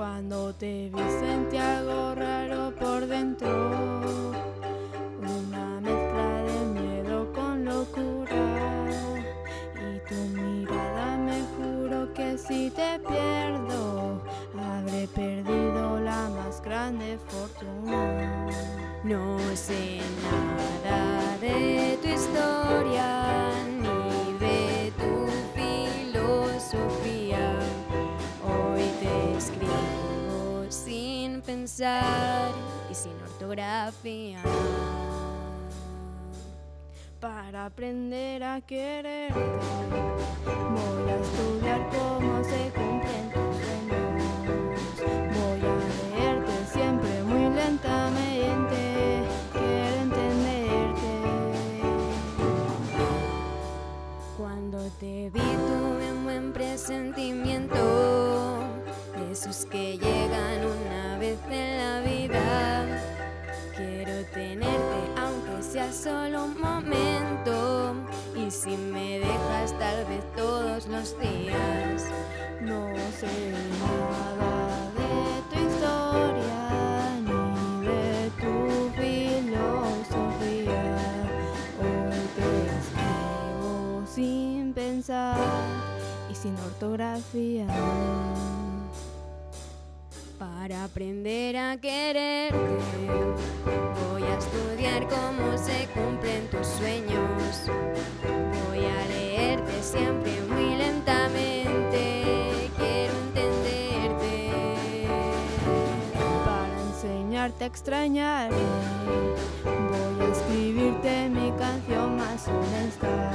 Cuando te vi sentí algo raro por dentro, una mezcla de miedo con locura, y tu mirada me juro que si te pierdo habré perdido la más grande fortuna. No sé nada de tu historia ni de tu filosofía. Hoy te escribo sin pensar y sin ortografía. Para aprender a quererte voy a estudiar cómo se cumplen tus sueños. Voy a leerte siempre muy lentamente, quiero entenderte. Cuando te vi tuve un buen presentimiento, de esos que llegan una vez en la vida. Quiero tenerte aunque sea solo un momento, y si me dejas tal vez todos los días. No sé nada de tu historia ni de tu filosofía. Hoy te escribo sin pensar y sin ortografía. Para aprender a quererte voy a estudiar cómo se cumplen tus sueños. Voy a leerte siempre muy lentamente, quiero entenderte. Para enseñarte a extrañarme voy a escribirte mi canción más honesta,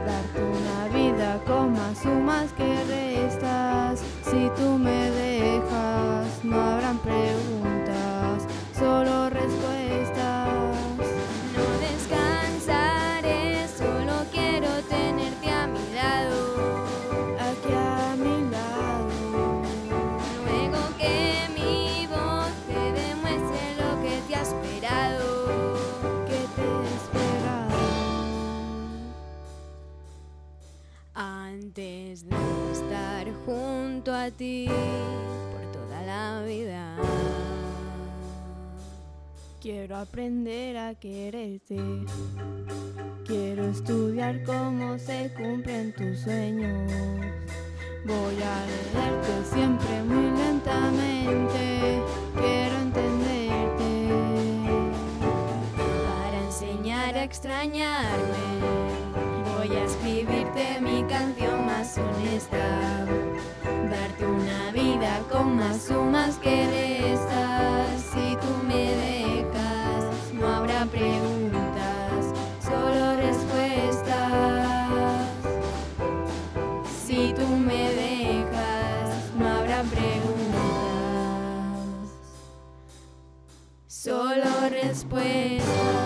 darte una vida con más sumas que restas. Si tú me dejas no habrán preguntas, solo respuestas. No descansaré, solo quiero tenerte a mi lado, Aquí a mi lado, luego que mi voz te demuestre lo que te ha esperado. que te he esperado. Antes de estar junto a ti por toda la vida, Quiero aprender a quererte, quiero estudiar cómo se cumplen tus sueños. Voy a leerte siempre muy lentamente, quiero entenderte. para enseñar a extrañarme voy a escribirte mi canción más honesta, darte una vida con más sumas que restas. Si tú me dejas no habrá preguntas, solo respuestas. Si tú me dejas no habrá preguntas, solo respuestas.